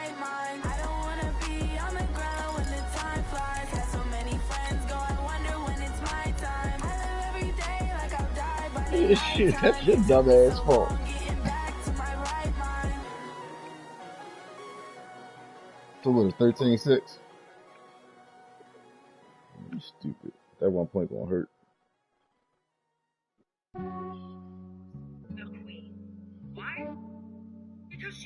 right mind. I don't wanna be on the ground when the time flies. Got so many friends go, I wonder when it's my time. I live every day like I'll die by the Shit, that's your dumb ass fault. getting back to my right mind. So what is 13-6? You stupid. That 1 point gonna hurt.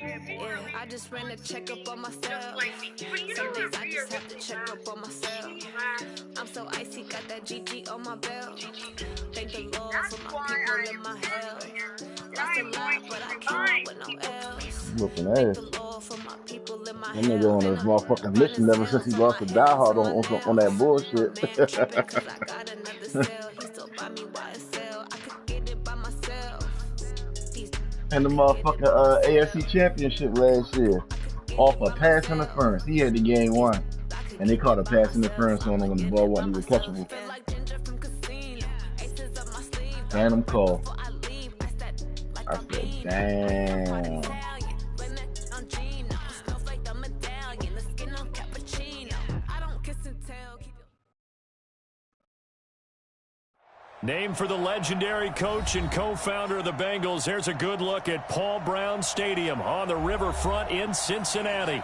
Yeah, I just ran a checkup on myself. Some days I just have to check up on myself. I'm so icy, got that GG on my belt. Thank the Lord for my people in my health. Lost a lot, but I came with no else. Looking Thank ass. the Lord for my people in my That nigga on health. this motherfucking mission ever since he lost to Die Hard on that bullshit. And the motherfucking AFC Championship last year, off a pass interference. He had the game won, and they called a pass interference on him when the ball wasn't even catchable. Phantom call. I said, damn. Named for the legendary coach and co-founder of the Bengals, here's a good look at Paul Brown Stadium on the riverfront in Cincinnati.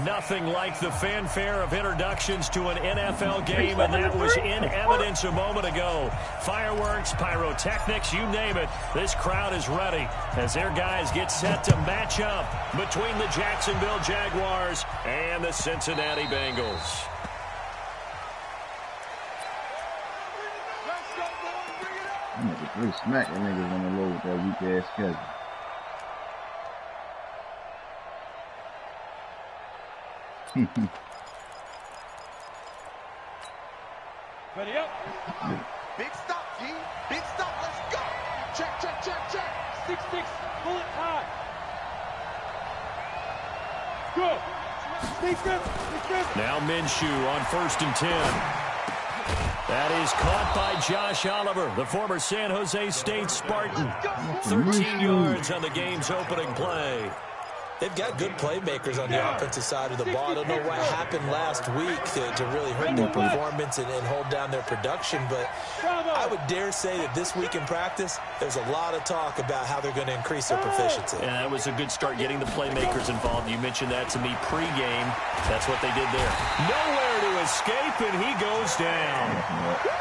Nothing like the fanfare of introductions to an NFL game, and that was in evidence a moment ago. Fireworks, pyrotechnics, you name it. This crowd is ready as their guys get set to match up between the Jacksonville Jaguars and the Cincinnati Bengals. They smack that niggas on the low with that weak ass schedule. Ready up. Big stop, G. Big stop. Let's go. Check, check, check, check. 6-6. Pull it high. Go. Defense. Now Minshew on 1st and 10. That is caught by Josh Oliver, the former San Jose State Spartan. 13 yards on the game's opening play. They've got good playmakers on the offensive side of the ball. I don't know what happened last week to really hurt their performance and hold down their production, but I would dare say that this week in practice, there's a lot of talk about how they're going to increase their proficiency. And that was a good start getting the playmakers involved. You mentioned that to me pregame. That's what they did there. Nowhere to escape, and he goes down.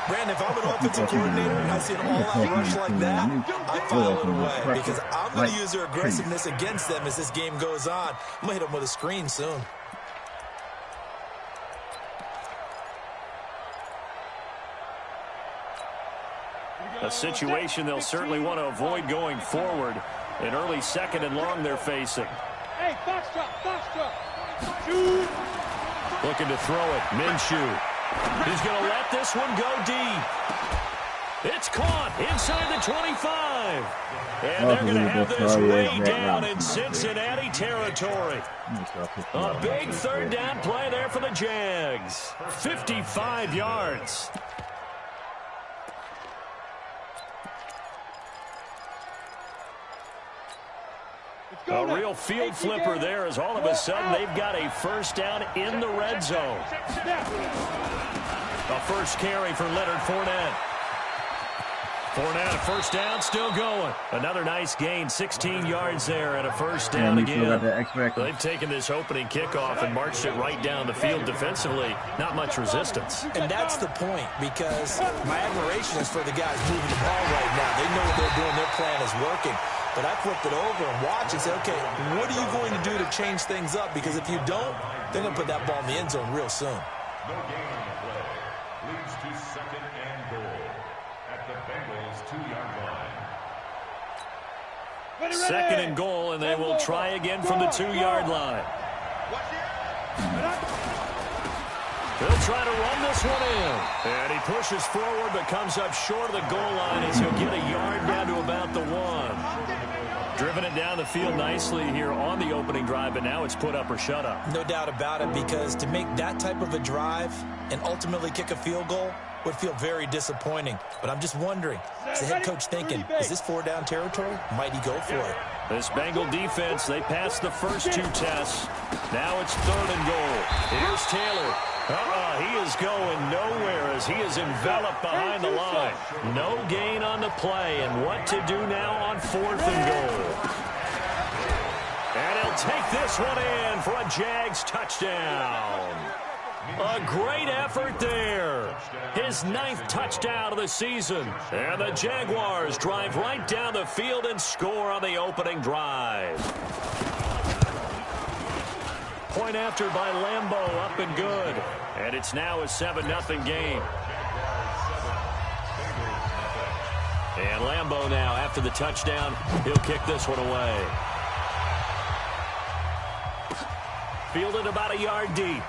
Brandon, if I'm an offensive coordinator and I see an all-out rush like that, I'm filing away because I'm going to use their aggressiveness against them as this game goes on. I'm going to hit them with a screen soon. A situation they'll certainly want to avoid going forward. An early 2nd and long they're facing. Hey, box drop, box drop. Shoot. Looking to throw it. Minshew. He's going to let this one go deep. It's caught inside the 25. And they're going to have this way down in Cincinnati territory. A big 3rd down play there for the Jags. 55 yards. A real field flipper there as all of a sudden they've got a 1st down in the red zone. A first carry for Leonard Fournette. Fournette, a 1st down, still going. Another nice gain, 16 yards there, and a 1st down again. They've taken this opening kickoff and marched it right down the field defensively. Not much resistance. And that's the point, because my admiration is for the guys moving the ball right now. They know what they're doing. Their plan is working. But I flipped it over and watch and say, okay, what are you going to do to change things up? Because if you don't, they're going to put that ball in the end zone real soon. No gain on the play. Leads to 2nd and goal at the Bengals 2-yard line. 2nd and goal, and they will try again from the 2-yard line. He'll try to run this one in. And he pushes forward but comes up short of the goal line as he'll get a yard down to about the 1. Driven it down the field nicely here on the opening drive, but now it's put up or shut up. No doubt about it, because to make that type of a drive and ultimately kick a field goal would feel very disappointing. But I'm just wondering, is the head coach thinking, is this 4-down territory? Might he go for it? This Bengal defense, they passed the first 2 tests. Now it's 3rd and goal. Here's Taylor. He is going nowhere as he is enveloped behind the line. No gain on the play, and what to do now on 4th and goal. And he'll take this one in for a Jags touchdown. A great effort there. His 9th touchdown of the season. And the Jaguars drive right down the field and score on the opening drive. Point after by Lambeau, up and good. And it's now a 7-0 game. And Lambeau now, after the touchdown, he'll kick this one away. Fielded about a yard deep.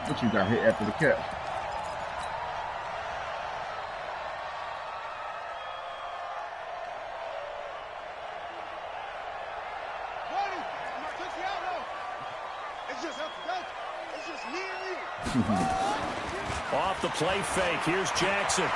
What you got hit after the catch? Off the play fake. Here's Jackson.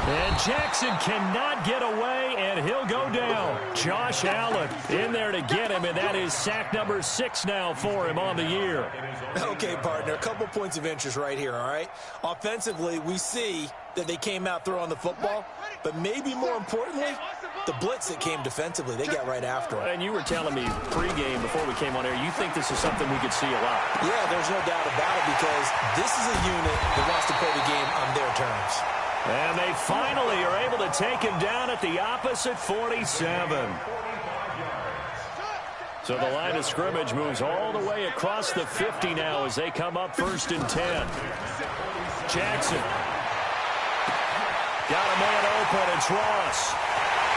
And Jackson cannot get away, and he'll go down. Josh Allen in there to get him, and that is sack number 6 now for him on the year. Okay, partner, a couple points of interest right here, all right? Offensively, we see that they came out throwing the football, but maybe more importantly, the blitz that came defensively, they got right after it. And you were telling me pregame before we came on air, you think this is something we could see a lot. Yeah, there's no doubt about it because this is a unit that wants to play the game on their terms. And they finally are able to take him down at the opposite 47. So the line of scrimmage moves all the way across the 50 now as they come up 1st and 10. Jackson. Got a man open. It's Ross.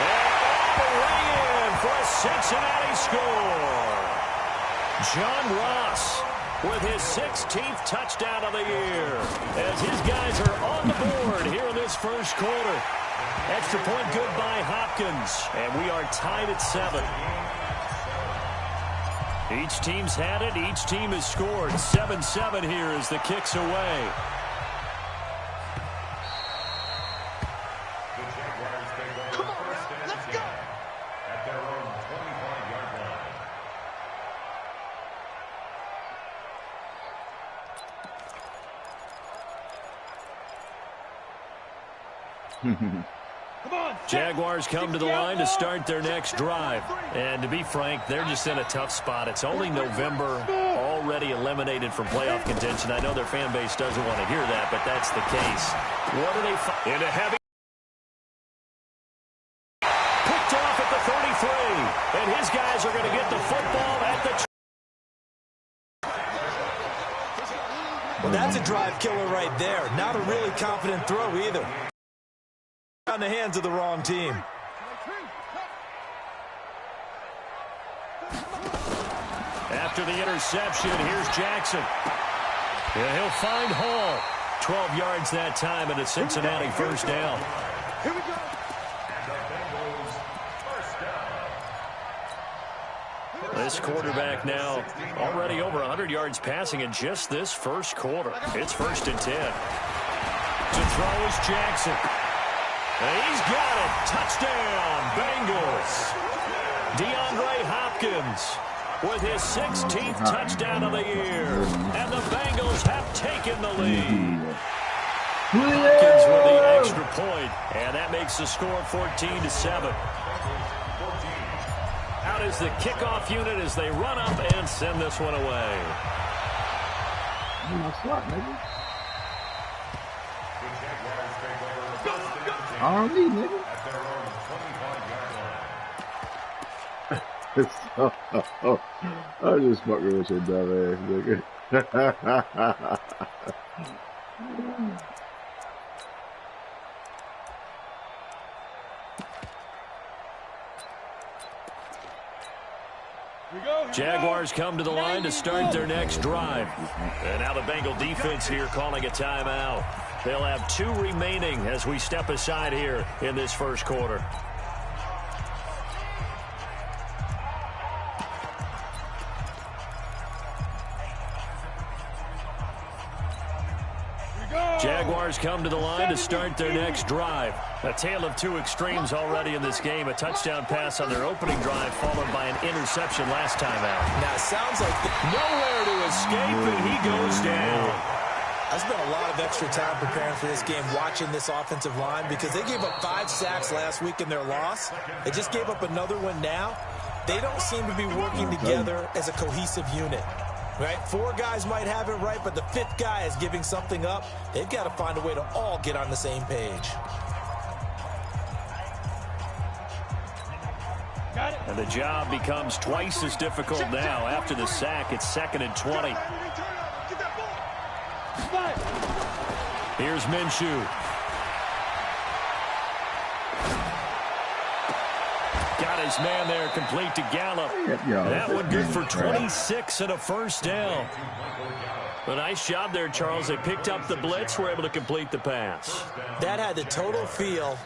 And all the way in for a Cincinnati score. John Ross with his 16th touchdown of the year as his guys are on the board here in this first quarter. Extra point good by Hopkins, and we are tied at 7. Each team's had it. Each team has scored. 7-7 here as the kick's away. Jaguars come to the line to start their next drive. And to be frank, they're just in a tough spot. It's only November, already eliminated from playoff contention. I know their fan base doesn't want to hear that, but that's the case. What do they find? Into heavy. Picked off at the 33. And his guys are going to get the football at the... Well, that's a drive killer right there. Not a really confident throw either. On the hands of the wrong team. After the interception, here's Jackson. And he'll find Hall. 12 yards that time and a Cincinnati first down. Here we go. This quarterback now already over 100 yards passing in just this first quarter. It's 1st and 10. To throw is Jackson. And he's got it. Touchdown, Bengals. DeAndre Hopkins with his 16th touchdown of the year. And the Bengals have taken the lead. Hopkins with the extra point, and that makes the score 14-7. Out is the kickoff unit as they run up and send this one away. R&B, nigga. I'm just fucking with your dumb ass, nigga. Jaguars come to the line to start their next drive. And now the Bengal defense here calling a timeout. They'll have 2 remaining as we step aside here in this first quarter. Jaguars come to the line to start their next drive. A tale of two extremes already in this game. A touchdown pass on their opening drive followed by an interception last time out. Now, it sounds like nowhere to escape, and he goes down. I spent a lot of extra time preparing for this game, watching this offensive line, because they gave up 5 sacks last week in their loss. They just gave up another one now. They don't seem to be working together as a cohesive unit. Right? 4 guys might have it right, but the 5th guy is giving something up. They've got to find a way to all get on the same page. And the job becomes twice as difficult now. After the sack, it's 2nd and 20. Here's Minshew. Got his man there, complete to Gallup. That one good for 26 and a first down. A nice job there, Charles. They picked up the blitz, were able to complete the pass. That had the total feel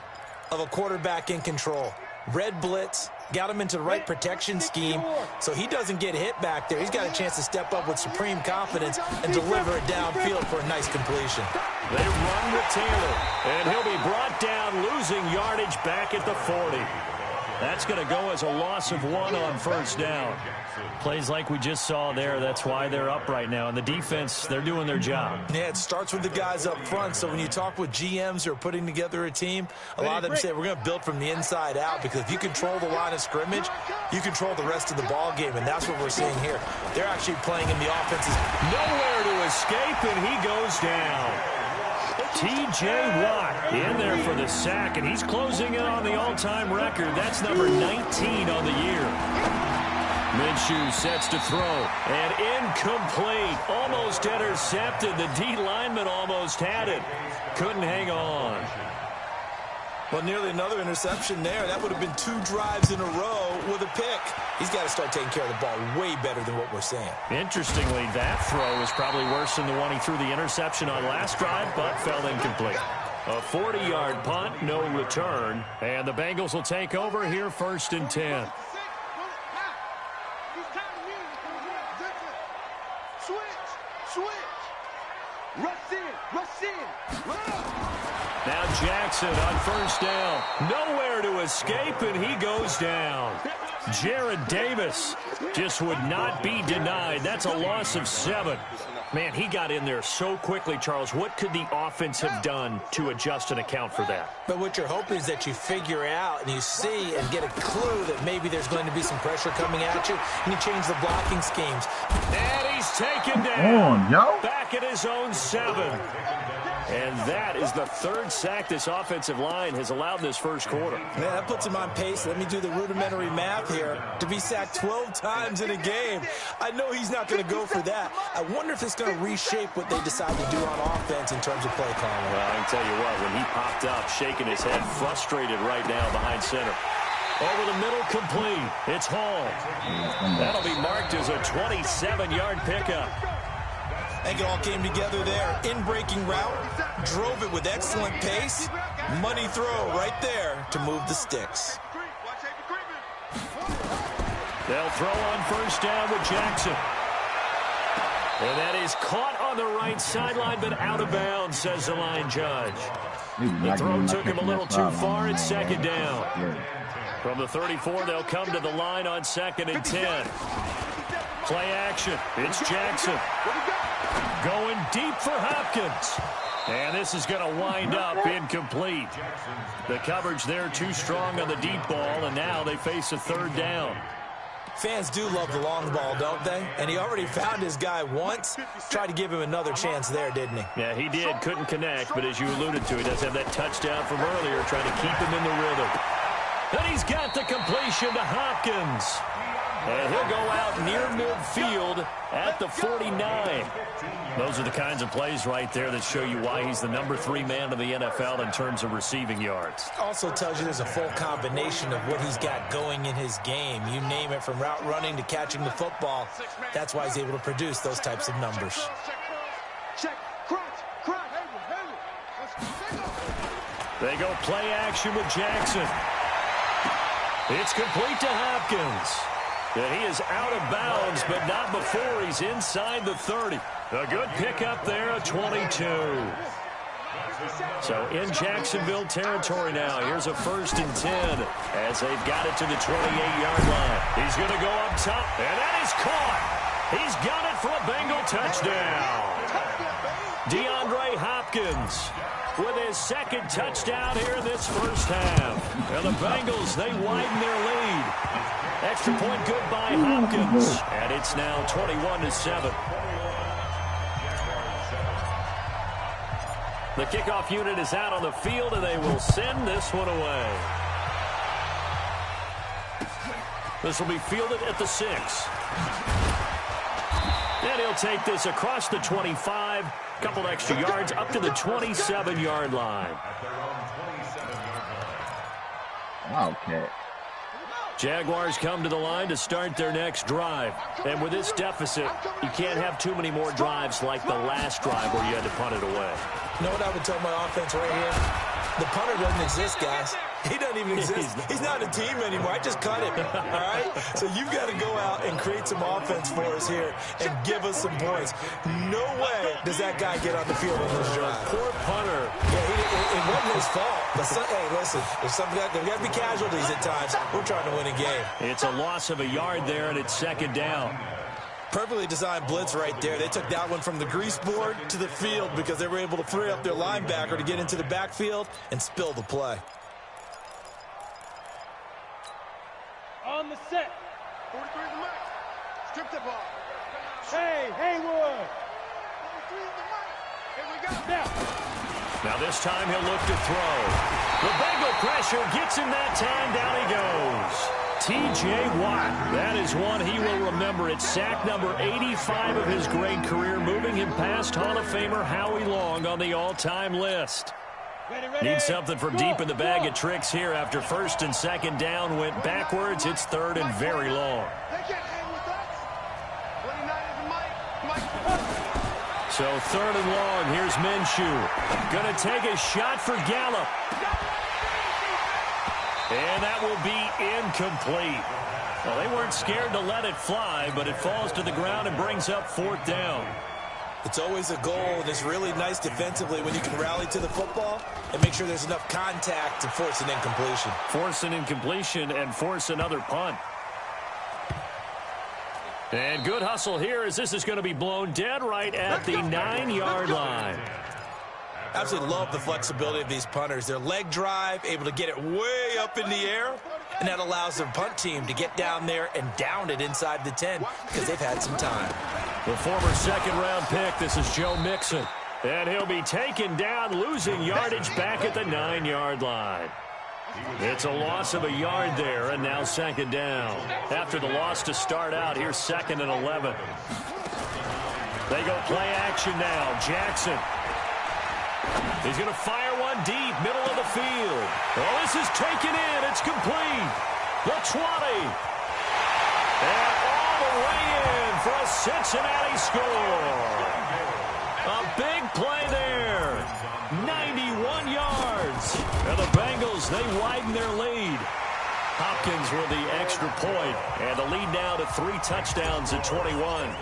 of a quarterback in control. Red blitz, got him into the right protection scheme, so he doesn't get hit back there. He's got a chance to step up with supreme confidence and deliver it downfield for a nice completion. They run with Taylor, and he'll be brought down, losing yardage back at the 40. That's going to go as a loss of 1 on first down. Plays like we just saw there. That's why they're up right now. And the defense, they're doing their job. Yeah, it starts with the guys up front. So when you talk with GMs who are putting together a team, a lot of them say we're going to build from the inside out, because if you control the line of scrimmage, you control the rest of the ball game. And that's what we're seeing here. They're actually playing in the offenses. Nowhere to escape, and he goes down. T.J. Watt in there for the sack, and he's closing in on the all-time record. That's number 19 on the year. Minshew sets to throw, and incomplete. Almost intercepted. The D lineman almost had it. Couldn't hang on. Well, nearly another interception there. That would have been 2 drives in a row with a pick. He's got to start taking care of the ball way better than what we're seeing. Interestingly, that throw was probably worse than the one he threw the interception on last drive, but fell incomplete. A 40-yard punt, no return, and the Bengals will take over here 1st and 10. Now Jackson on first down. Nowhere to escape, and he goes down. Jared Davis just would not be denied. That's a loss of 7. Man, he got in there so quickly, Charles. What could the offense have done to adjust and account for that? But what you're hoping is that you figure out and you see and get a clue that maybe there's going to be some pressure coming at you, and you change the blocking schemes. And he's taken down. Back at his own 7. And that is the 3rd sack this offensive line has allowed this first quarter. Man, that puts him on pace. Let me do the rudimentary math here. To be sacked 12 times in a game, I know he's not going to go for that. I wonder if it's going to reshape what they decide to do on offense in terms of play calling. Well, I can tell you what, when he popped up, shaking his head, frustrated right now behind center. Over the middle, complete. It's Hall. That'll be marked as a 27-yard pickup. I think it all came together there. In-breaking route, drove it with excellent pace. Money throw right there to move the sticks. They'll throw on first down with Jackson. And that is caught on the right sideline, but out of bounds, says the line judge. The throw took him a little too far. It's 2nd down. From the 34, they'll come to the line on 2nd and 10. Play action. It's Jackson. Going deep for Hopkins. And this is going to wind up incomplete. The coverage there too strong on the deep ball, and now they face a 3rd down. Fans do love the long ball, don't they? And he already found his guy once. Tried to give him another chance there, didn't he? Yeah, he did. Couldn't connect, but as you alluded to, he does have that touchdown from earlier, trying to keep him in the rhythm. Then he's got the completion to Hopkins. And he'll go out near midfield at the 49. Those are the kinds of plays right there that show you why he's the number 3 man of the NFL in terms of receiving yards. Also tells you there's a full combination of what he's got going in his game. You name it, from route running to catching the football. That's why he's able to produce those types of numbers. They go play action with Jackson. It's complete to Hopkins. And he is out of bounds, but not before he's inside the 30. A good pickup there, a 22. So in Jacksonville territory now. Here's a 1st and 10 as they've got it to the 28-yard line. He's going to go up top, and that is caught. He's got it for a Bengal touchdown. DeAndre Hopkins with his 2nd touchdown here in this first half. And the Bengals, they widen their lead. Extra point good by Hopkins. And it's now 21-7. The kickoff unit is out on the field, and they will send this one away. This will be fielded at the 6. And he'll take this across the 25. Couple extra yards up to the 27-yard line. Okay. Jaguars come to the line to start their next drive. And with this deficit, you can't have too many more drives like the last drive where you had to punt it away. You know what I would tell my offense right here? The punter doesn't exist, guys. He doesn't even exist. He's not a team anymore. I just cut him, all right? So you've got to go out and create some offense for us here and give us some points. No way does that guy get on the field on this drive. Poor punter. Yeah, it wasn't his fault. But hey, listen, there's got to be casualties at times. We're trying to win a game. It's a loss of a yard there, and it's 2nd down. Perfectly designed blitz right there. They took that one from the grease board to the field because they were able to free up their linebacker to get into the backfield and spill the play. On the set. 43 the mic. Strip the ball. Hey, Haywood. 43 the mic. Here we go. Now this time he'll look to throw. The Bengal pressure gets him that time. Down he goes. T.J. Watt. That is one he will remember. It's sack number 85 of his great career, moving him past Hall of Famer Howie Long on the all-time list. Need something from deep in the bag of tricks here after 1st and 2nd down went backwards. It's 3rd and very long. So 3rd and long. Here's Minshew. Going to take a shot for Gallup. And that will be incomplete. Well, they weren't scared to let it fly, but it falls to the ground and brings up 4th down. It's always a goal, and it's really nice defensively when you can rally to the football and make sure there's enough contact to force an incompletion. Force an incompletion and force another punt. And good hustle here as this is going to be blown dead right at the 9-yard line. Absolutely love the flexibility of these punters. Their leg drive, able to get it way up in the air, and that allows their punt team to get down there and down it inside the 10 because they've had some time. The former 2nd-round pick, this is Joe Mixon. And he'll be taken down, losing yardage back at the 9-yard line. It's a loss of a yard there, and now 2nd down. After the loss to start out, here's 2nd and 11. They go play action now. Jackson. He's going to fire one deep, middle of the field. Oh, this is taken in. It's complete. The 20. And all the way in for a Cincinnati score. A big play there. 91 yards. And the Bengals, they widen their lead. Hopkins with the extra point. And the lead now to 3 touchdowns at 21.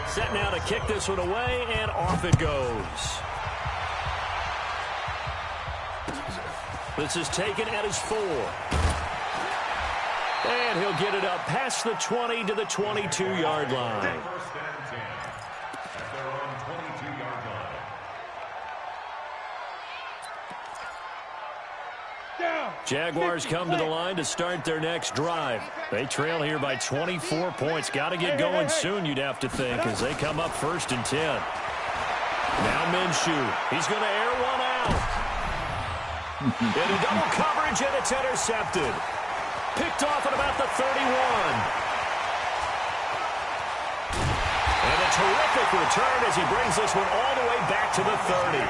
Set now to kick this one away, and off it goes. This is taken at his 4. And he'll get it up past the 20 to the 22-yard line. Jaguars come to the line to start their next drive. They trail here by 24 points. Got to get going soon, you'd have to think, as they come up 1st and 10. Now Minshew. He's going to air one out. Into double coverage, and it's intercepted. Picked off at about the 31. And a terrific return as he brings this one all the way back to the 30.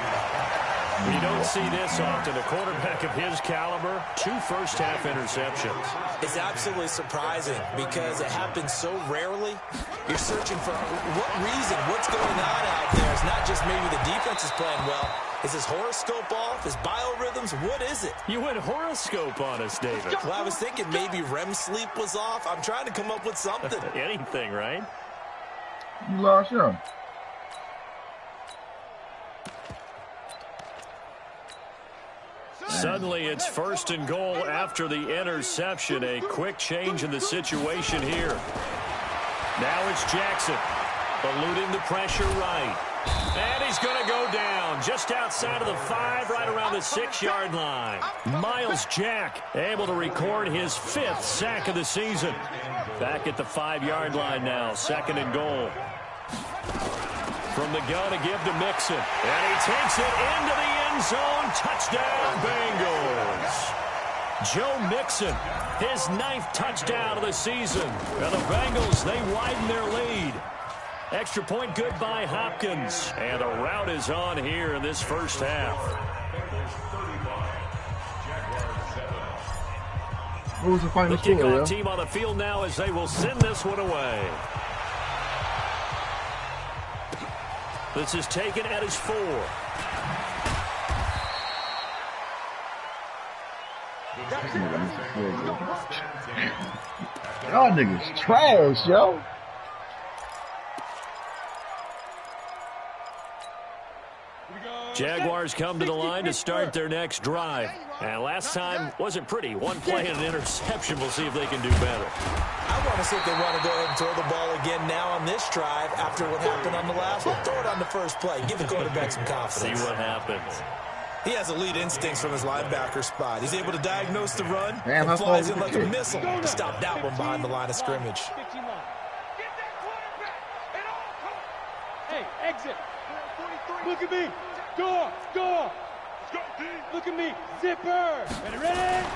You don't see this often. A quarterback of his caliber, 2 first-half interceptions. It's absolutely surprising because it happens so rarely. You're searching for what reason, what's going on out there. It's not just maybe the defense is playing well. Is his horoscope off? His biorhythms? What is it? You went horoscope on us, David. Well, I was thinking maybe REM sleep was off. I'm trying to come up with something. Anything, right? You lost him. Suddenly it's 1st and goal after the interception. A quick change in the situation here. Now it's Jackson, eluding the pressure right. And he's going to go down just outside of the 5, right around the 6-yard line. Miles Jack able to record his 5th sack of the season. Back at the 5-yard line now, 2nd and goal. From the gun to give to Mixon. And he takes it into the end zone. Touchdown, Bengals. Joe Mixon, his 9th touchdown of the season. And the Bengals, they widen their lead. Extra point good by Hopkins. And a rout is on here in this first half. What was the final The score, kickoff team on the field now as they will send this one away. This is taken at his 4. Y'all niggas trash, yo. Jaguars come to the line to start their next drive. And last time wasn't pretty. One play and an interception. We'll see if they can do better. I want to see if they want to go ahead and throw the ball again now on this drive after what happened on the last one. Throw it on the first play. Give the quarterback some confidence. See what happens. He has elite instincts from his linebacker spot. He's able to diagnose the run Man, and flies in like a missile to stop that one behind the line of scrimmage. Hey, exit. Look at me. Go. Look at me. Zipper. Ready?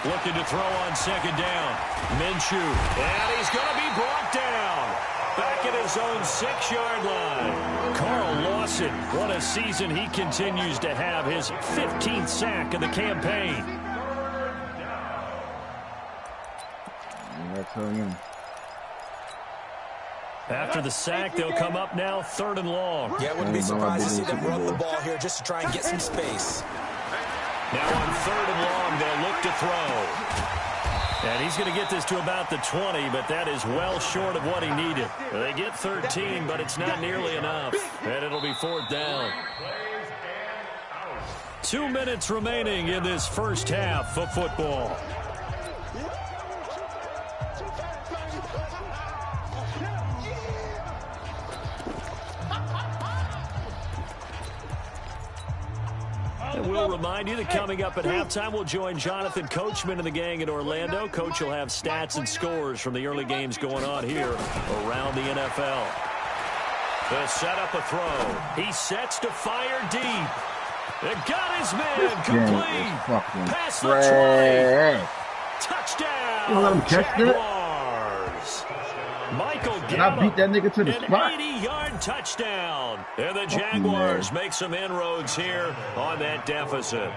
Looking to throw on 2nd down. Minshew. And he's going to be brought down. Back at his own 6-yard line. Carl Lawson, what a season he continues to have. His 15th sack of the campaign. After the sack, they'll come up now 3rd and long. Yeah, I wouldn't be surprised to see them run the ball here just to try and get some space. Now on 3rd and long, they'll look to throw. And he's going to get this to about the 20, but that is well short of what he needed. They get 13, but it's not nearly enough. And it'll be 4th down. 2 minutes remaining in this first half of football. And we'll remind you that coming up at halftime, we'll join Jonathan Coachman and the gang in Orlando. Coach will have stats and scores from the early games going on here around the NFL. To set up a throw. He sets to fire deep. It got his man complete. Past the 20. Touchdown. You let him catch Jaguars. Michael And I beat that nigga to the an spot. 80-yard touchdown. And the Jaguars make some inroads here on that deficit.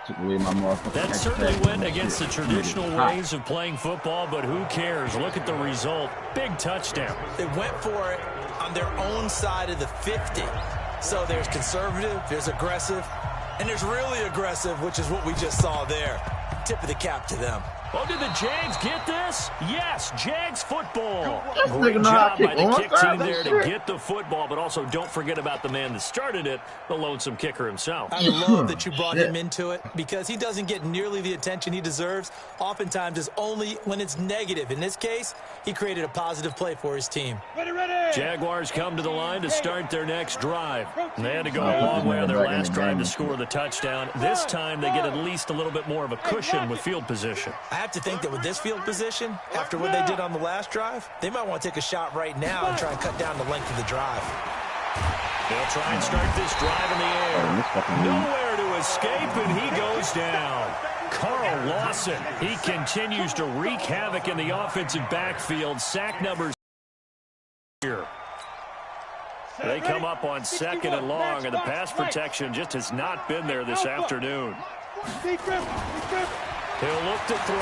Took away my motherfucking That certainly went against the traditional ways of playing football, but who cares? Look at the result. Big touchdown. They went for it on their own side of the 50. So there's conservative, there's aggressive, and there's really aggressive, which is what we just saw there. Tip of the cap to them. Oh, did the Jags get this? Yes, Jags football. This Great nigga know how job to by the kick kick onside, team there that to shit. get the football, but also don't forget about the man that started it, the lonesome kicker himself. I love that you brought him into it because he doesn't get nearly the attention he deserves. Oftentimes it's only when it's negative. In this case, he created a positive play for his team. Ready. Jaguars come to the line to start their next drive. They had to go a long way on their last drive to score the touchdown. This time they get at least a little bit more of a cushion with field position. I have to think that with this field position, after what they did on the last drive, they might want to take a shot right now and try and cut down the length of the drive. They'll try and start this drive in the air. Nowhere to escape, and he goes down. Carl Lawson, he continues to wreak havoc in the offensive backfield. Sack numbers here. They come up on 2nd and long, and the pass protection just has not been there this afternoon. He'll look to throw.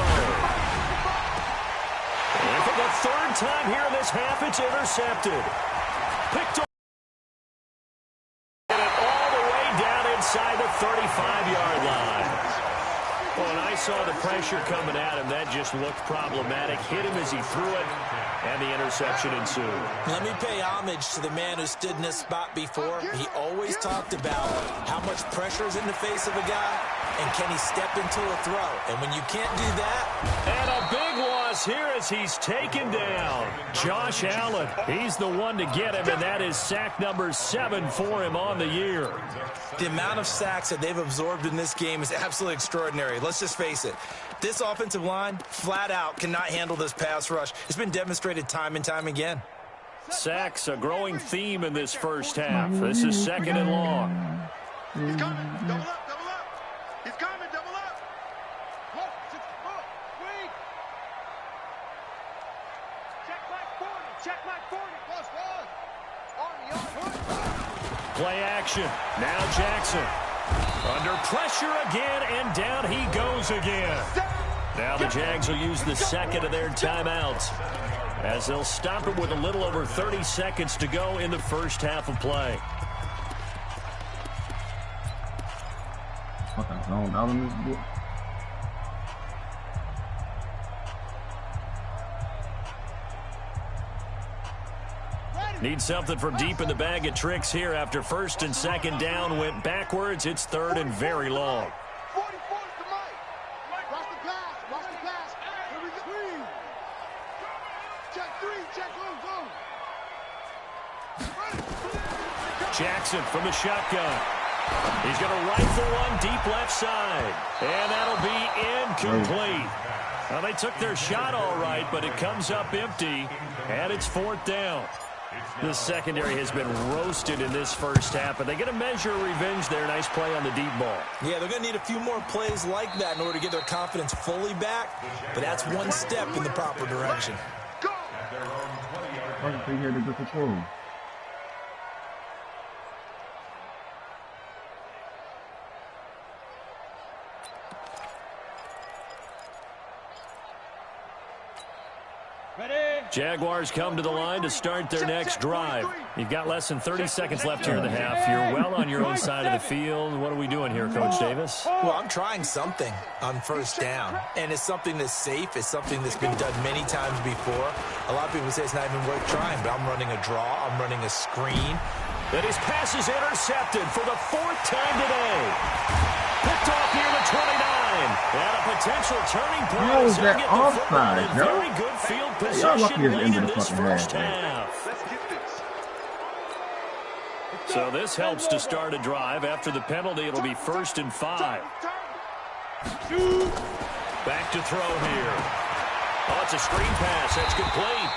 And for the 3rd time here in this half, it's intercepted. Picked up. Get it all the way down inside the 35-yard line. Well, and I saw the pressure coming at him. That just looked problematic. Hit him as he threw it. And the interception ensued. Let me pay homage to the man who stood in this spot before. He always talked about how much pressure is in the face of a guy, and can he step into a throw. And when you can't do that... And a big loss here as he's taken down. Josh Allen, he's the one to get him, and that is sack number 7 for him on the year. The amount of sacks that they've absorbed in this game is absolutely extraordinary. Let's just face it. This offensive line, flat out, cannot handle this pass rush. It's been demonstrated time and time again. Sacks, a growing theme in this first half. This is 2nd and long. He's coming. Double up, double up. He's coming, double up. Look, wait. Check back 40. Check back 40. Plus one. Play action. Now Jackson. Under pressure again, and down he goes again. Now the Jags will use the second of their timeouts as they'll stop it with a little over 30 seconds to go in the first half of play. What the hell out in this book? Need something from deep in the bag of tricks here after 1st and 2nd down went backwards. It's 3rd and very long. 44 to Mike. Watch the pass. Watch the pass. Here we go. Check 3. Check go. Jackson from the shotgun. He's going to rifle one deep left side. And that'll be incomplete. Well, they took their shot all right, but it comes up empty. And it's 4th down. The secondary has been roasted in this first half, but they get a measure of revenge there. Nice play on the deep ball. Yeah, they're going to need a few more plays like that in order to get their confidence fully back, but that's one step in the proper direction. Why did they hear the good control? Jaguars come to the line to start their next drive. You've got less than 30 seconds left here in the half. You're well on your own side of the field. What are we doing here, Coach Davis? Well, I'm trying something on 1st down, and it's something that's safe. It's something that's been done many times before. A lot of people say it's not even worth trying, but I'm running a draw. I'm running a screen. And his pass is intercepted for the 4th time today. Picked off near the 29. And a potential turning point. How is that offside, yo? Very good field position lead in this first half. So this helps to start a drive. After the penalty, it'll be 1st and 5. Back to throw here. Oh, it's a screen pass. That's complete.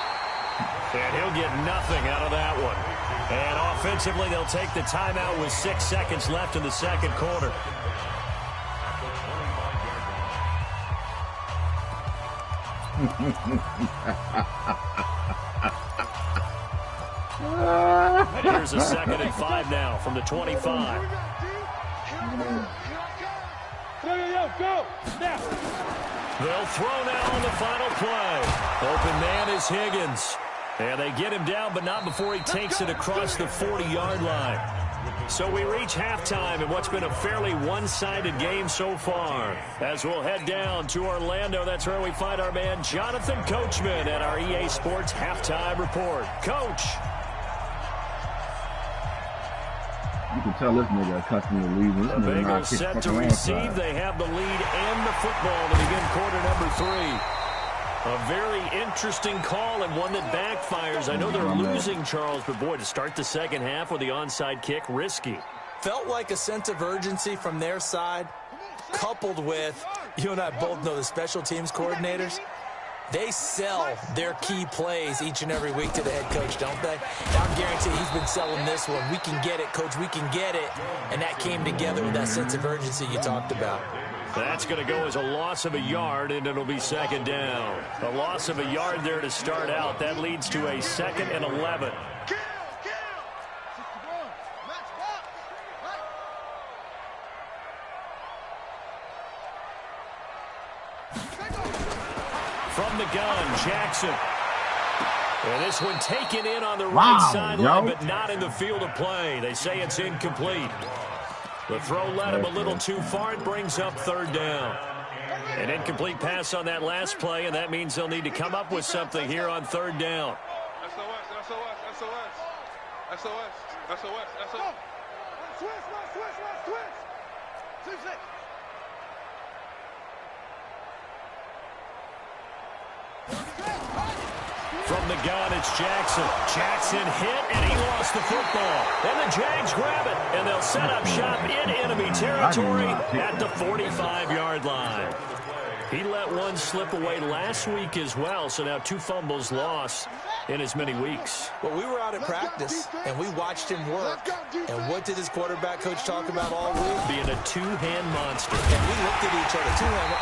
And he'll get nothing out of that one. And offensively, they'll take the timeout with 6 seconds left in the second quarter. Here's a 2nd and 5 now from the 25. Go. They'll throw now on the final play. Open man is Higgins. And they get him down, but not before he takes it across the 40-yard line. So we reach halftime in what's been a fairly one-sided game so far. As we'll head down to Orlando, that's where we find our man Jonathan Coachman at our EA Sports Halftime Report. Coach. You can tell this nigga accustomed to losing. The Bengals set to receive. They have the lead and the football to begin quarter number 3. A very interesting call and one that backfires. I know they're losing, Charles, but boy, to start the second half with the onside kick, risky. Felt like a sense of urgency from their side, coupled with, you and I both know the special teams coordinators, they sell their key plays each and every week to the head coach, don't they? I guarantee he's been selling this one. We can get it, coach, we can get it. And that came together with that sense of urgency you talked about. That's going to go as a loss of a yard, and it'll be 2nd down. A loss of a yard there to start out. That leads to a 2nd and 11. From the gun, Jackson. And this one taken in on the right sideline, but not in the field of play. They say it's incomplete. The throw led him a little too far. It brings up 3rd down. An incomplete pass on that last play, and that means they'll need to come up with something here on third down. From the gun, it's Jackson. Jackson hit, and he lost the football. And the Jags grab it, and they'll set up shop in enemy territory at the 45-yard line. He let one slip away last week as well, so now 2 fumbles lost in as many weeks. Well, we were out at practice, and we watched him work. And what did his quarterback coach talk about all week? Being a two-hand monster. And we looked at each other. Two-hand.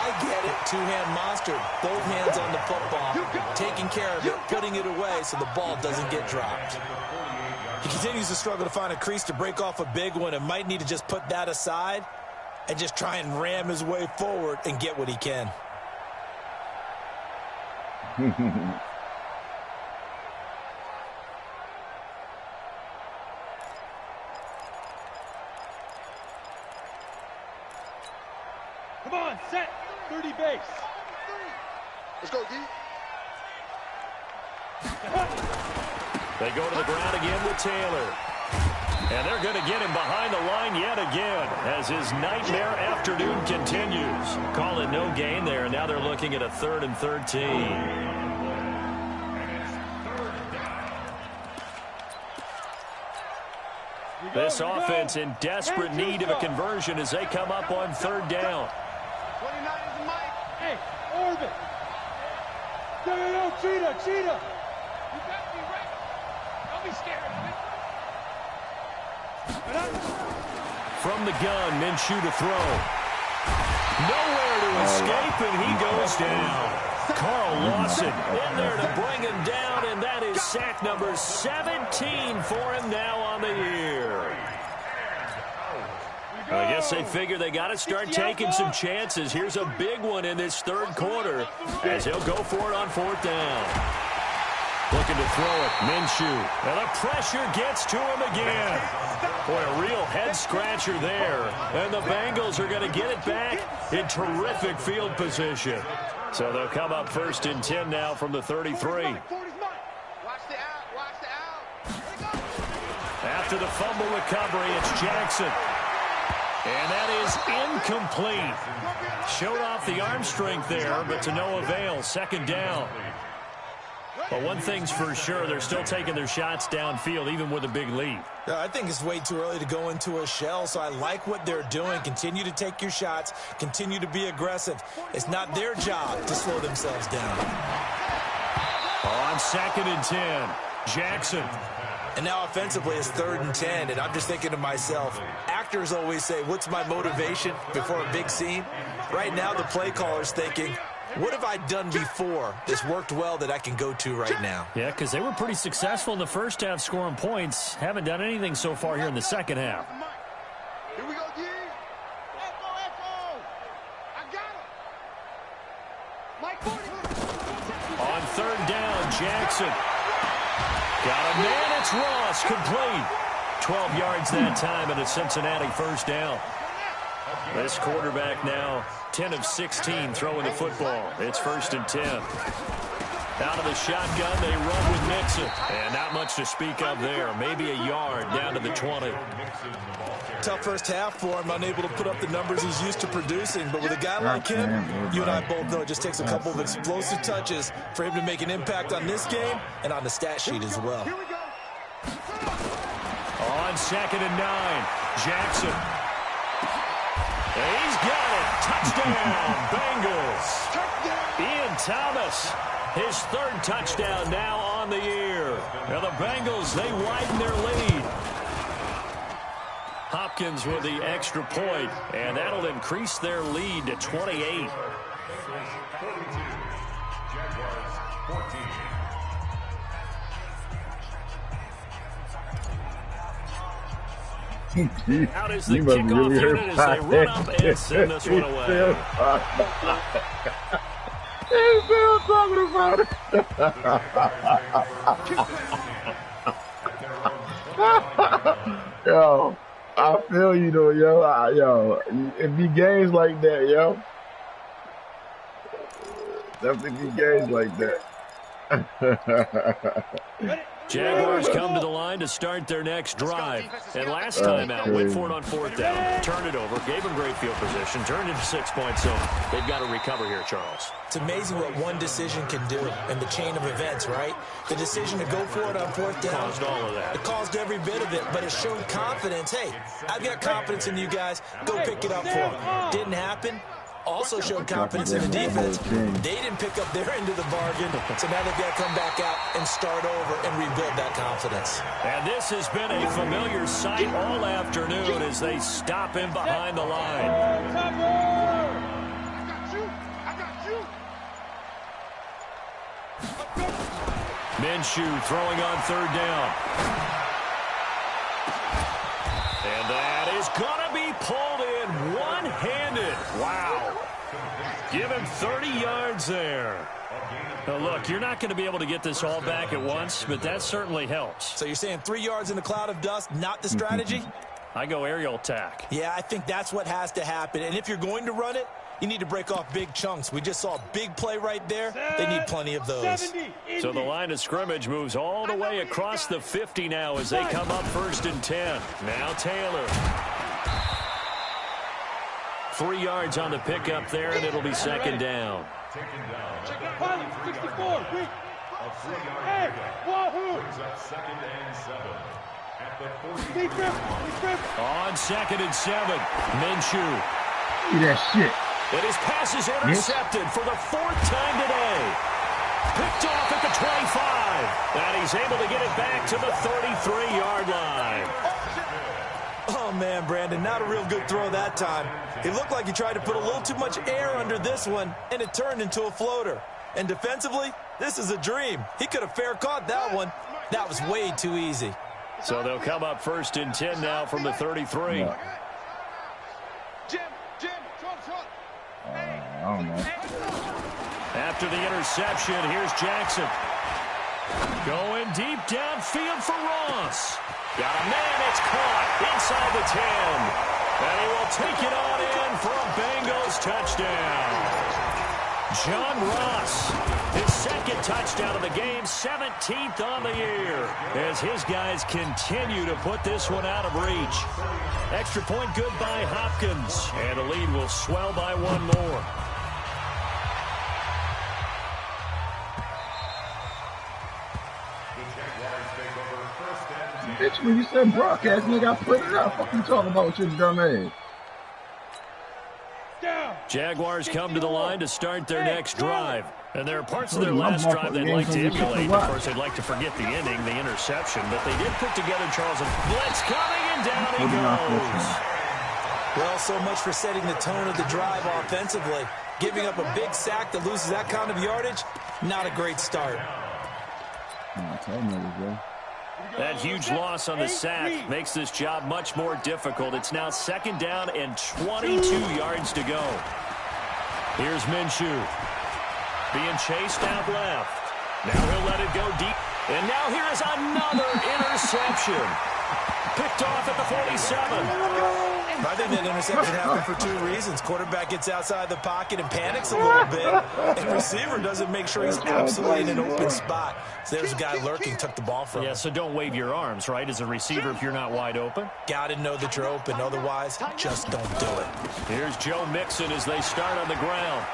I get it. Two-hand monster. Both hands on the football. Taking care of it. Putting it away so the ball doesn't get dropped. He continues to struggle to find a crease to break off a big one and might need to just put that aside and just try and ram his way forward and get what he can. Come on, set. 30 base. Let's go, D. They go to the ground again with Taylor. And they're going to get him behind the line yet again as his nightmare afternoon continues. Call it no gain there. Now they're looking at a 3rd and 13. This offense in desperate need of a conversion as they come up on 3rd down. 29 is the mic. Hey, Orbit. No, Cheetah. You got to be ready. Don't be scared. From the gun, Minshew to throw. Nowhere to escape, and he goes down. Carl Lawson in there to bring him down, and that is sack number 17 for him now on the year. I guess they figure they got to start taking some chances. Here's a big one in this 3rd quarter as he'll go for it on 4th down. Looking to throw it, Minshew. And the pressure gets to him again. Boy, a real head-scratcher there. And the Bengals are going to get it back in terrific field position. So they'll come up 1st and 10 now from the 33. After the fumble recovery, it's Jackson. And that is incomplete. Showed off the arm strength there, but to no avail. 2nd down. But one thing's for sure, they're still taking their shots downfield, even with a big lead. I think it's way too early to go into a shell, so I like what they're doing. Continue to take your shots. Continue to be aggressive. It's not their job to slow themselves down. On 2nd and 10, Jackson. And now offensively it's 3rd and 10, and I'm just thinking to myself, actors always say, what's my motivation before a big scene? Right now the play caller's thinking, what have I done before that's worked well that I can go to right now? Yeah, because they were pretty successful in the first half scoring points. Haven't done anything so far here in the second half. Here we go, D. Echo. I got him. Mike 40. On 3rd down, Jackson. Got a man, it's Ross, complete. 12 yards that time and a Cincinnati 1st down. This quarterback now 10 of 16 throwing the football. It's 1st and 10. Out of the shotgun, they run with Mixon. And not much to speak of there. Maybe a yard down to the 20. Tough first half for him, unable to put up the numbers he's used to producing. But with a guy like him, you and I both know it just takes a couple of explosive touches for him to make an impact on this game and on the stat sheet as well. On 2nd and 9, Jackson. He's got it. Touchdown, Bengals. Ian Thomas, his 3rd touchdown now on the year. Now the Bengals, they widen their lead. Hopkins with the extra point, and that'll increase their lead to 28. Out is the kickoff unit as they run up and send this one away. He's still talking about it. Yo, I feel you though, yo. It be games like that, yo. 70 games like that. Jaguars come to the line to start their next drive. And last time out, went for it on 4th down, turned it over, gave them great field position, turned into 6 points, so they've got to recover here, Charles. It's amazing what one decision can do in the chain of events, right? The decision to go for it on 4th down. Caused all of that. It caused every bit of it, but it showed confidence. Hey, I've got confidence in you guys. Go pick it up for them. Didn't happen. Also showed confidence in the defense. They didn't pick up their end of the bargain, so now they've got to come back out and start over and rebuild that confidence. And this has been a familiar sight all afternoon as they stop him behind the line. Minshew throwing on 3rd down. And that is going to be pulled in one-handed. Wow. Give him 30 yards there. Now, look, you're not going to be able to get this all back at once, but that certainly helps. So you're saying 3 yards in a cloud of dust, not the strategy? I go aerial attack. Yeah, I think that's what has to happen. And if you're going to run it, you need to break off big chunks. We just saw a big play right there. They need plenty of those. So the line of scrimmage moves all the way across the 50 now as they come up 1st and 10. Now Taylor. 3 yards on the pickup there, and it'll be 2nd down. Hey, Wahoo! On 2nd and 7, Minshew. See that shit. And his pass is intercepted for the 4th time today. Picked off at the 25. And he's able to get it back to the 33-yard line. Oh, man, Brandon, not a real good throw that time. It looked like he tried to put a little too much air under this one, and it turned into a floater. And defensively, this is a dream. He could have fair caught that one. That was way too easy. So they'll come up 1st and 10 now from the 33. Yeah. I don't know. After the interception, here's Jackson. Going deep downfield for Ross. Got a man, it's caught inside the 10. And he will take it on in for a Bengals touchdown. John Ross, his 2nd touchdown of the game, 17th on the year, as his guys continue to put this one out of reach. Extra point good by Hopkins, and the lead will swell by 1 more. Bitch, when you said broadcast, nigga, I put it up. What you talking about with your dumb ass? Jaguars come to the line to start their next drive. And there are parts of their last drive they'd like to emulate. Of course, they'd like to forget the ending, the interception. But they did put together, Charles, and blitz coming, and down he goes. Well, so much for setting the tone of the drive offensively. Giving up a big sack that loses that kind of yardage, not a great start. That huge loss on the sack makes this job much more difficult. It's now 2nd down and 22 yards to go. Here's Minshew. Being chased out left. Now he'll let it go deep. And now here is another interception. Picked off at the 47. I think that interception happened for 2 reasons. Quarterback gets outside the pocket and panics a little bit. And receiver doesn't make sure he's absolutely in an open spot. So there's a guy lurking, took the ball from him. Yeah, so don't wave your arms, right, as a receiver if you're not wide open. Got to know that you're open. Otherwise, just don't do it. Here's Joe Mixon as they start on the ground.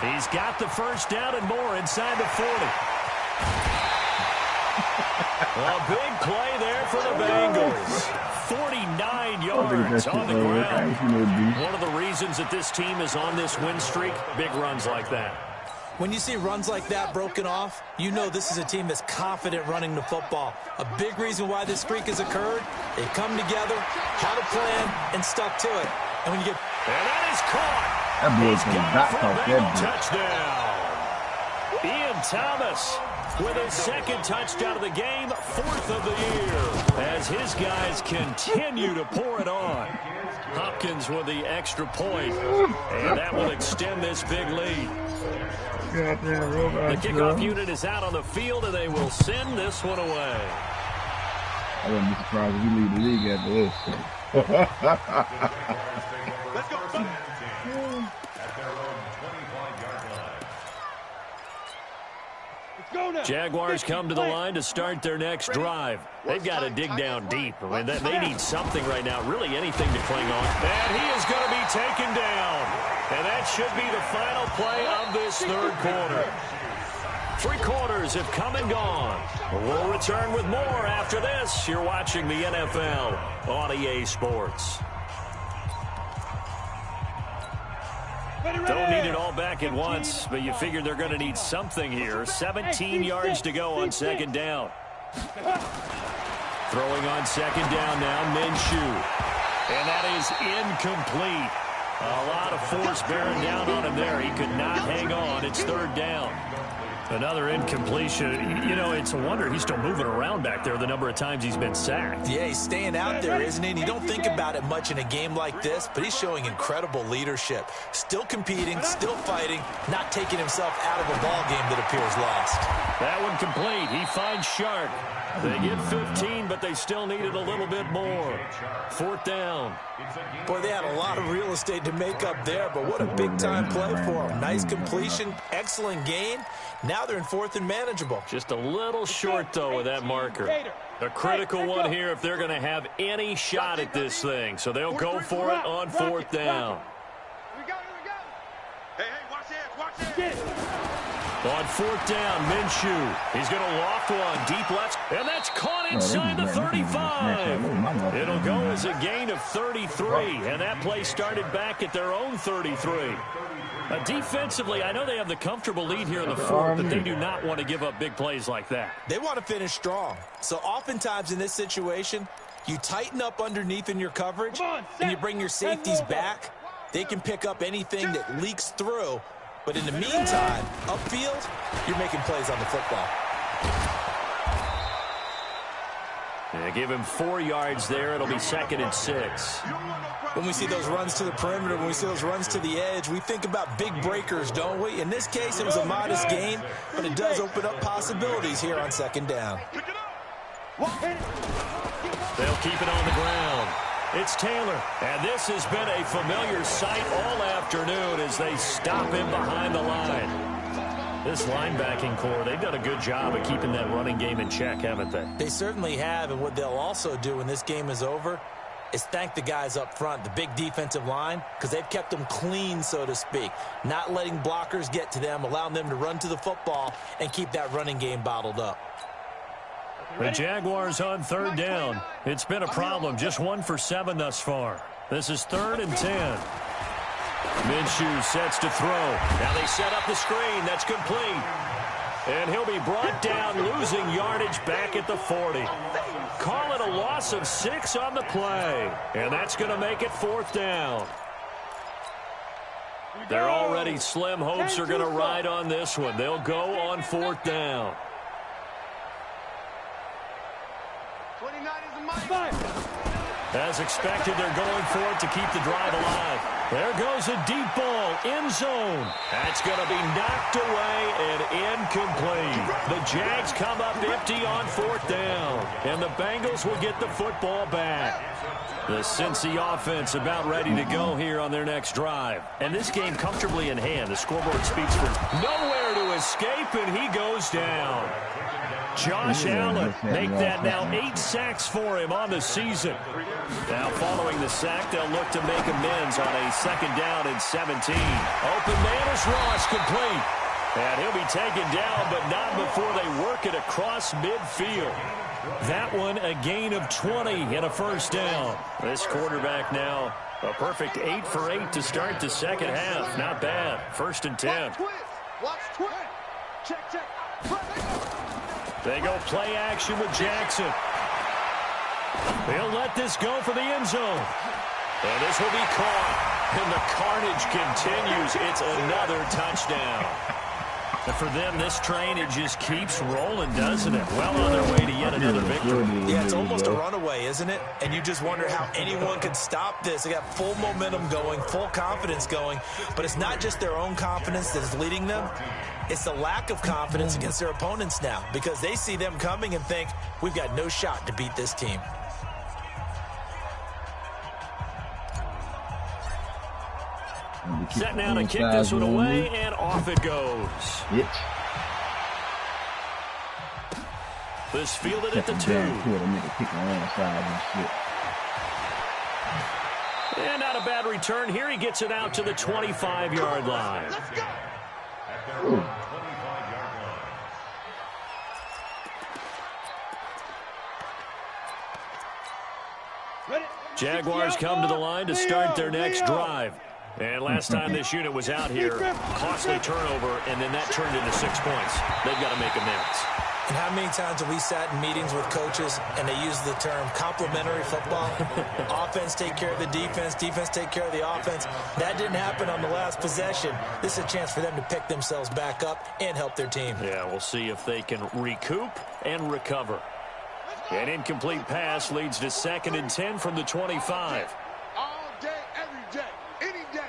He's got the 1st down and more inside the 40. A big play there for the Bengals. 49 yards on the ground. One of the reasons that this team is on this win streak, big runs like that. When you see runs like that broken off, you know this is a team that's confident running the football. A big reason why this streak has occurred, they've come together, had a plan, and stuck to it. And when you get... And that is caught. That boy's He's got it for a Bengal touchdown. Ian Thomas with his 2nd touchdown of the game, 4th of the year, as his guys continue to pour it on. Hopkins with the extra point, and that will extend this big lead. The kickoff unit is out on the field, and they will send this one away. I wouldn't be surprised if we lead the league after this. Let's go. Jaguars come to the line to start their next drive. They've got to dig down deep. I mean, they need something right now, really anything to cling on. And he is going to be taken down. And that should be the final play of this third quarter. 3 quarters have come and gone. We'll return with more after this. You're watching the NFL on EA Sports. Don't need it all back at once, but you figure they're going to need something here. 17 yards to go on second down. Throwing on second down now, Minshew. And that is incomplete. A lot of force bearing down on him there. He could not hang on. It's third down. Another incompletion. You know, it's a wonder he's still moving around back there the number of times he's been sacked. Yeah, he's staying out there, isn't he? And you don't think about it much in a game like this, but he's showing incredible leadership. Still competing, still fighting, not taking himself out of a ball game that appears lost. That one complete. He finds Shark. They get 15, but they still needed a little bit more. Fourth down. Boy, they had a lot of real estate to make up there, but what a big-time play for them. Nice completion, excellent gain. Now they're in fourth and manageable. Just a little short, though, with that marker. A critical one here if they're going to have any shot at this thing. So they'll go for it on fourth down. Here we go. Hey, watch this. On fourth down, Minshew. He's going to loft one deep left, and that's caught inside the 35. It'll go as a gain of 33, and that play started back at their own 33. Defensively, I know they have the comfortable lead here in the fourth, but they do not want to give up big plays like that. They want to finish strong. So oftentimes in this situation, you tighten up underneath in your coverage, and you bring your safeties back. They can pick up anything that leaks through. But in the meantime, upfield, you're making plays on the football. Yeah, give him 4 yards there. It'll be second and 6. When we see those runs to the perimeter, when we see those runs to the edge, we think about big breakers, don't we? In this case, it was a modest gain, but it does open up possibilities here on second down. They'll keep it on the ground. It's Taylor, and this has been a familiar sight all afternoon as they stop him behind the line. This linebacking core, they've done a good job of keeping that running game in check, haven't they? They certainly have, and what they'll also do when this game is over is thank the guys up front, the big defensive line, because they've kept them clean, so to speak, not letting blockers get to them, allowing them to run to the football and keep that running game bottled up. The Jaguars on third down. It's been a problem. Just 1 for 7 thus far. This is 3rd and 10. Minshew sets to throw. Now they set up the screen. That's complete. And he'll be brought down, losing yardage back at the 40. Call it a loss of 6 on the play. And that's going to make it 4th down. Their already slim hopes are going to ride on this one. They'll go on 4th down. As expected, they're going for it to keep the drive alive. There goes a deep ball, end zone. That's going to be knocked away and incomplete. The Jags come up empty on 4th down, and the Bengals will get the football back. The Cincy offense about ready to go here on their next drive. And this game comfortably in hand. The scoreboard speaks for nowhere to escape, and he goes down. Josh Allen make that now 8 sacks for him on the season. Now following the sack, they'll look to make amends on a 2nd down and 17. Open man is Ross, complete. And he'll be taken down, but not before they work it across midfield. That one a gain of 20 and a 1st down. This quarterback now a perfect 8 for 8 to start the second half. Not bad. 1st and 10. Watch twist. Check. They go play action with Jackson. They'll let this go for the end zone. And this will be caught. And the carnage continues. It's another touchdown. And for them, this train, it just keeps rolling, doesn't it? Well on their way to yet another victory. Yeah, it's almost a runaway, isn't it? And you just wonder how anyone could stop this. They got full momentum going, full confidence going. But it's not just their own confidence that is leading them. It's the lack of confidence against their opponents now because they see them coming and think, we've got no shot to beat this team. Set now to kick this one away, and off it goes. This fielded at the 2. And not a bad return here. He gets it out to the 25-yard line. Jaguars come to the line to start their next drive. And last time this unit was out here, costly turnover, and then that turned into 6 points. They've got to make amends. And how many times have we sat in meetings with coaches and they use the term complementary football? Offense take care of the defense, defense take care of the offense. That didn't happen on the last possession. This is a chance for them to pick themselves back up and help their team. Yeah, we'll see if they can recoup and recover. An incomplete pass leads to 2nd and 10 from the 25. All day, every day, any day.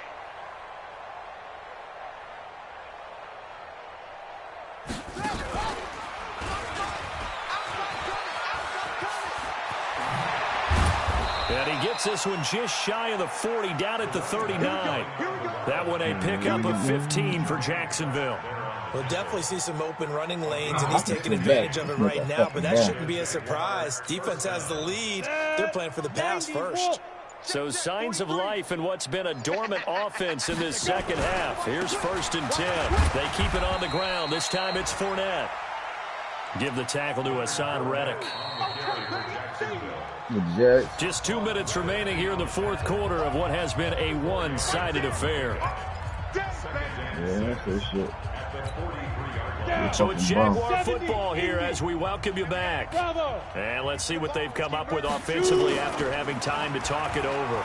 And he gets this one just shy of the 40, down at the 39. That one a pickup of 15 for Jacksonville. We'll definitely see some open running lanes, and he's taking advantage of it right now, but that shouldn't be a surprise. Defense has the lead. They're playing for the pass first. So signs of life in what's been a dormant offense in this second half. Here's 1st and 10. They keep it on the ground. This time it's Fournette. Give the tackle to Hassan Reddick. Just 2 minutes remaining here in the 4th quarter of what has been a one-sided affair. Yeah, that's shit. So it's Jaguar football here as we welcome you back. And let's see what they've come up with offensively after having time to talk it over.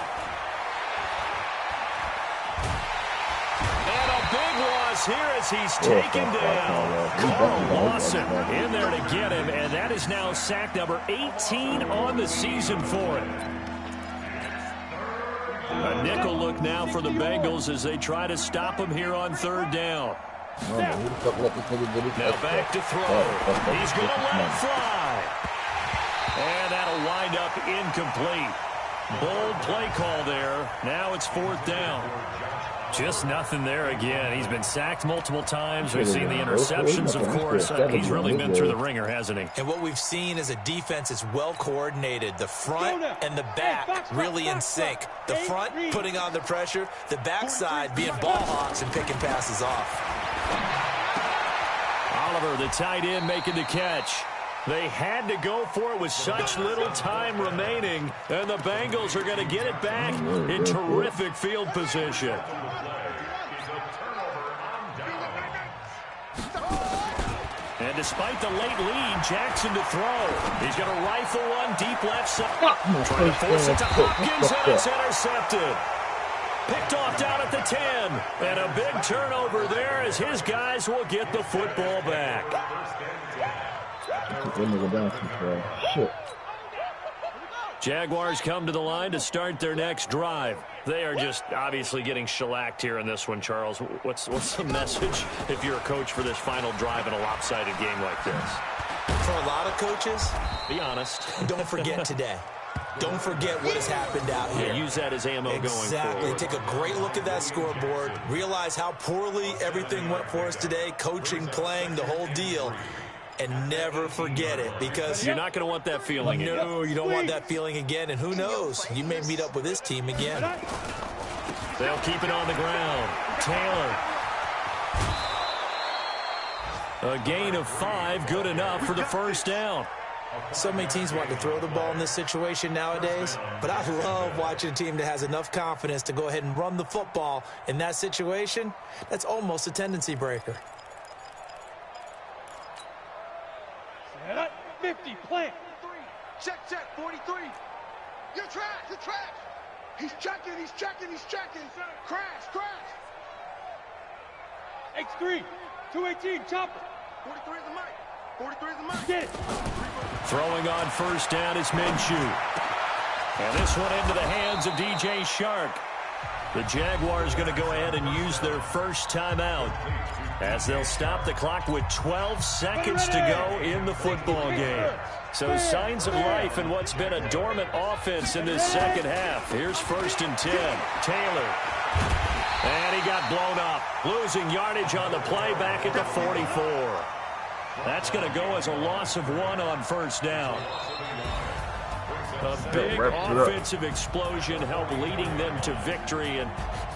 And a big loss here as he's taken down. Carl Lawson in there to get him, and that is now sack number 18 on the season for him. A nickel look now for the Bengals as they try to stop him here on 3rd down. Now back to throw. He's going to let it fly. And that'll wind up incomplete. Bold play call there. Now it's 4th down. Just nothing there again. He's been sacked multiple times. We've seen the interceptions, of course. He's really been through the ringer, hasn't he? And what we've seen is a defense that's well coordinated. The front and the back really in sync. The front putting on the pressure. The backside being ball hawks and picking passes off. Oliver, the tight end, making the catch. They had to go for it with such little time remaining, and the Bengals are going to get it back in terrific field position. And despite the late lead, Jackson to throw. He's going to rifle one deep left side. Trying to force it to Hopkins, and it's intercepted. Picked off down at the 10. And a big turnover there as his guys will get the football back. Jaguars come to the line to start their next drive. They are just obviously getting shellacked here in this one, Charles. What's the message if you're a coach for this final drive in a lopsided game like this? For a lot of coaches, be honest. Don't forget today. Don't forget what has happened out here. Yeah, use that as ammo going forward. Exactly. Take a great look at that scoreboard. Realize how poorly everything went for us today. Coaching, playing, the whole deal. And never forget it, because you're not going to want that feeling again. No, you don't want that feeling again. And who knows? You may meet up with this team again. They'll keep it on the ground. Taylor. A gain of 5, good enough for the first down. So many teams want to throw the ball in this situation nowadays, but I love watching a team that has enough confidence to go ahead and run the football in that situation. That's almost a tendency breaker. 50, plant. 3, check, 43. You're trash, you're trash. He's checking. Crash. X3, 218, chopper. 43 is the mic. Get it. Throwing on first down is Minshew. And this one into the hands of DJ Shark. The Jaguars going to go ahead and use their first timeout as they'll stop the clock with 12 seconds to go in the football game. So signs of life in what's been a dormant offense in this second half. Here's 1st and 10. Taylor. And he got blown up. Losing yardage on the play back at the 44. That's going to go as a loss of 1 on first down. A big offensive explosion helped leading them to victory. And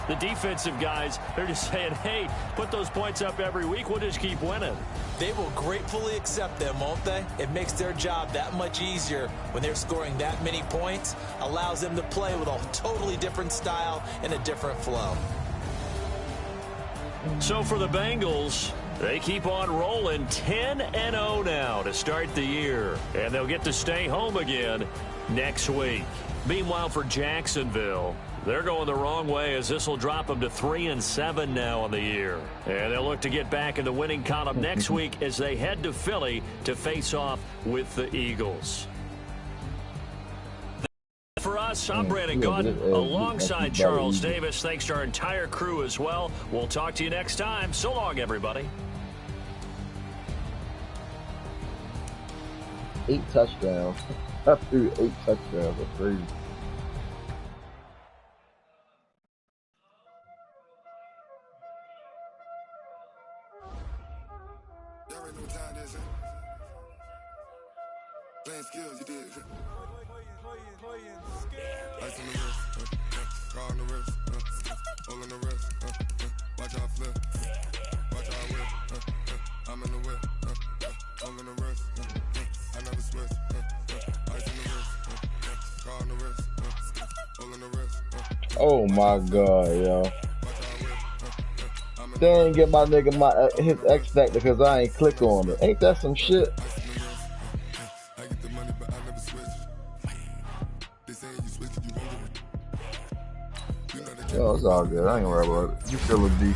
the defensive guys, they're just saying, hey, put those points up every week. We'll just keep winning. They will gratefully accept them, won't they? It makes their job that much easier when they're scoring that many points. Allows them to play with a totally different style and a different flow. So for the Bengals, they keep on rolling 10-0 now to start the year. And they'll get to stay home again next week. Meanwhile, for Jacksonville, they're going the wrong way as this will drop them to 3-7 now on the year. And they'll look to get back in the winning column next week as they head to Philly to face off with the Eagles. For us, I'm Brandon Gaudin alongside Charles Davis. Thanks to our entire crew as well. We'll talk to you next time. So long, everybody. 8 touchdowns. I threw 8 touchdowns. That's crazy. Playing skills, you did. Ice on the wrist, car on the wrist, hole in the wrist, watch how I flip, watch how I whip, I'm in the whip, hole in the wrist, I never switch, ice on the wrist, car on the wrist, hole in the wrist. Oh my God, yo. They ain't get my nigga his X Factor because I ain't click on it. Ain't that some shit? Yo, it's all good. I ain't worried about it. You feel a D.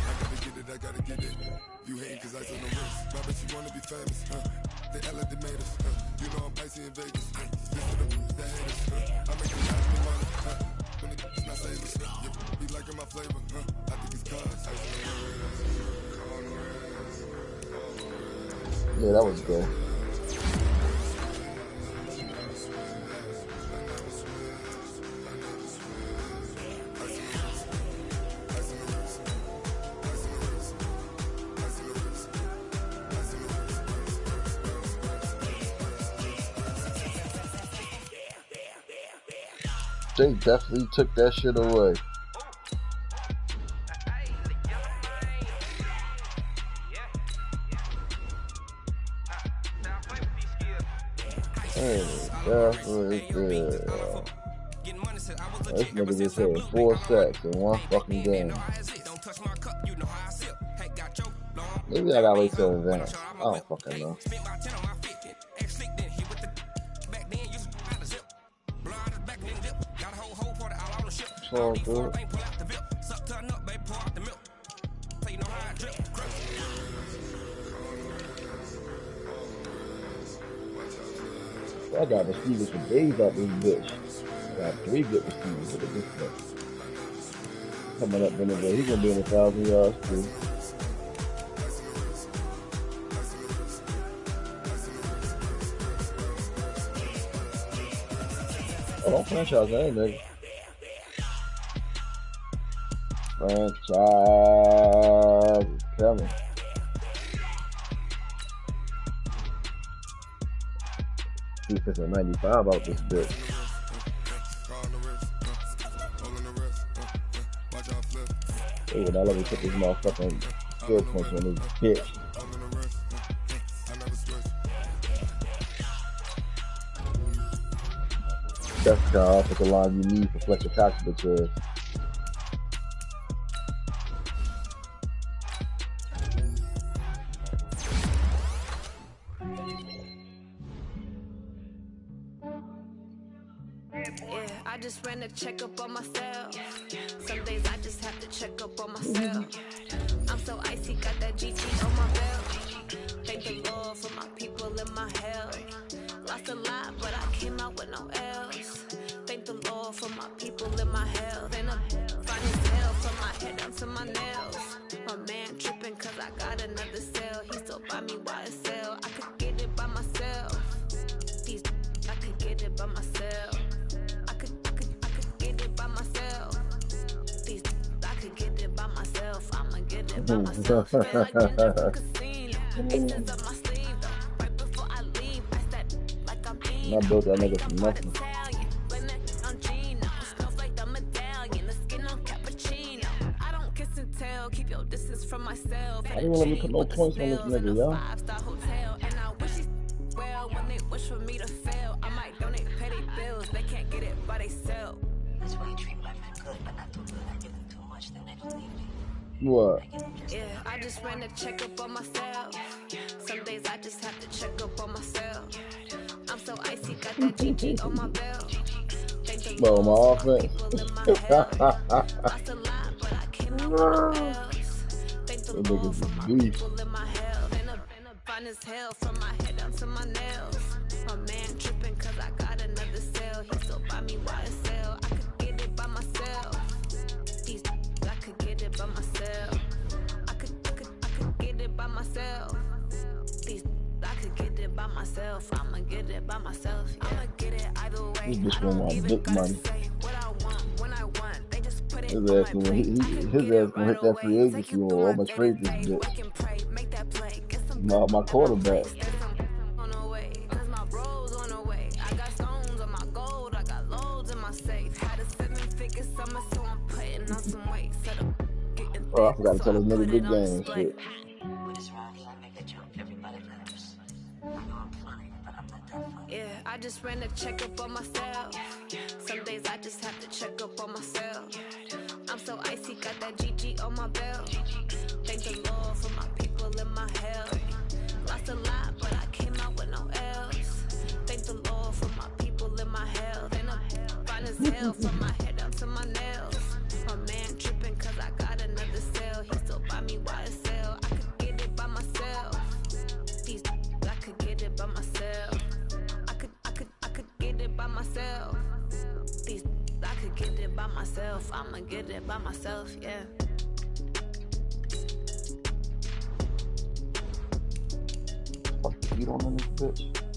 Yeah, that was good. They definitely took that shit away. Hey, definitely good, yo. This nigga just had 4 sacks in one fucking game. Maybe I gotta wait till advance. I don't fucking know. So good. I got receivers for days out this bitch. I got 3 good receivers. Look at this guy. Coming up in the way. He's gonna be in 1,000 yards too. Oh, don't franchise that, nigga. Franchise is coming. Defense at 95 out this bitch. Hey, when I let me put this motherfucking field punch on this bitch. That's the kind of offensive line you need for Fletcher Cox, bitch. I just ran a checkup on myself. Some days I just have to check up on myself. I'm so icy, got that GT on my belt. Thank the Lord for my people in my health. Lost a lot, but I came out with no else. Thank the Lord for my people in my health. And I'm fine as hell from my head down to my nails. My man tripping cause I got another cell. He still buy me YSL. I could get it by myself. I could get it by myself. I could get it by myself. I could get it by myself. I'ma get it by myself. Feel like in the casino. Aces up my sleeve though. I built that nigga from nothing. Keep your distance from myself. I didn't want to put no points on this nigga, y'all. And I wish he well when they wish for me to fail. I might donate petty bills. They can't get it by themselves. That's why you treat women good, but not too good. I give them too much, then they don't leave me. What? Yeah, I just ran a checkup on myself. Some days I just have to check up on myself. I'm so icy, got that GG on my belt. Bro, my offense. Lost a lot, but I came out with no L's. Thank the Lord for my people in my hell. Been a fine as hell from my head down to my nails. My man tripping cause I got another cell. He still buy me YSL. I could get it by myself. These I could get it by myself. I could get it by myself. These I could get it by myself. I'ma get it by myself. Yeah. I'ma get it either way. This bitch gonna want big money. What I want when I want. They just put it His ass gonna hit that free agency or I'ma trade this bitch. My quarterback. Oh, I forgot to tell this nigga big game shit. Yeah, I just ran a checkup on myself. Some days I just have to check up on myself. I'm so icy, got that GG on my belt. Thank the Lord for my people in my hell. Lost a lot, but I came out with no L's. Thank the Lord for my people in my hell. Then I'm fine as hell from my head down to my nails. My man tripping cause I got another cell. He still buy me YSL. I could get it by myself. These I could get it by myself. I could get it by myself. These I could get it by myself. I'ma get it by myself, yeah. Fuck, you don't know this bitch.